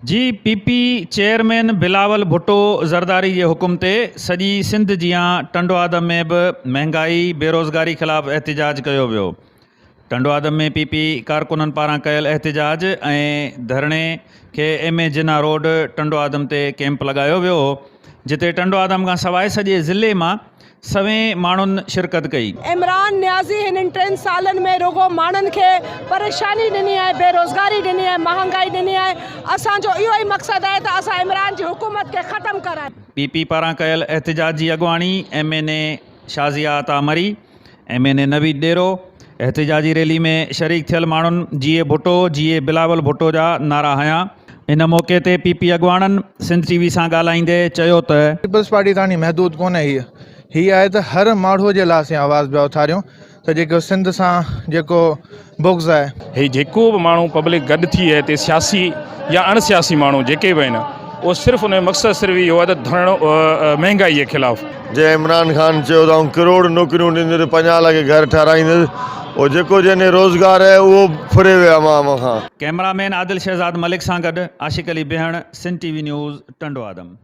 जी PP chairman Bilawal Bhutto Zardari के हुकुम ते सॼी सिंध जियां टंडवादम में भी महंगाई बेरोज़गारी ख़िलाफ़ एहतजाज किया वियो। टंडवादम में पीपी कारकुनन पारां कयल एहतजाज ऐं धरणे के एम ए जिना रोड टंडवादम ते कैंप लगायो वियो, जिते टंडवादम खां सवाइ सॼे ज़िले मां सवें माण्हुनि शिरकत कई। इमरान न्याज़ी हिन 3 सालन में रुगो माण्हुनि खे परेशानी ॾिनी आहे, बेरोज़गारी ॾिनी आहे, महांगाई ॾिनी आहे। असांजो इहो ई मक़सदु आहे त असां इमरान जी हुकूमत खे ख़तमु करायूं। पीपी पारां कयल एहतजाज जी अॻुवाणी MNA शाज़िया अता मरी, MNA नवीद डेरो। एहतजाजी रैली में शरीक थियल माण्हुनि जीए भुट्टो जीए बिलावल भुट्टो जा नारा हयां। इन मौक़े ते पीपी अॻुवाणनि सिंध TV सां ॻाल्हाईंदे चयो त पीपल्स पार्टी ताणी महदूद कोन्हे, ही आहे त हर माण्हूअ जे लाइ असीं आवाज़ पिया उथारियूं त जेको सिंध सां जेको बुग़्ज़ आहे, ही जेको बि माण्हू पब्लिक गॾु थी आहे हिते सियासी या अणसियासी माण्हू जेके बि आहिनि, उहो सिर्फ़ु उन जो मक़सदु सिर्फ़ु इहो आहे त धरणो महांगाई जे ख़िलाफ़। जंहिं इमरान ख़ान चयो त करोड़ नौकरियूं ॾींदुसि, 50 लाख घर ठाराईंदुसि, और जेको जंहिंजे रोज़गार आहे उहो फुरे वियो अवाम खां। कैमरामैन आदिल शहज़ाद मलिक सां गॾु आशिक़ अली बेहण, सिंध TV न्यूज़ टंडवादम।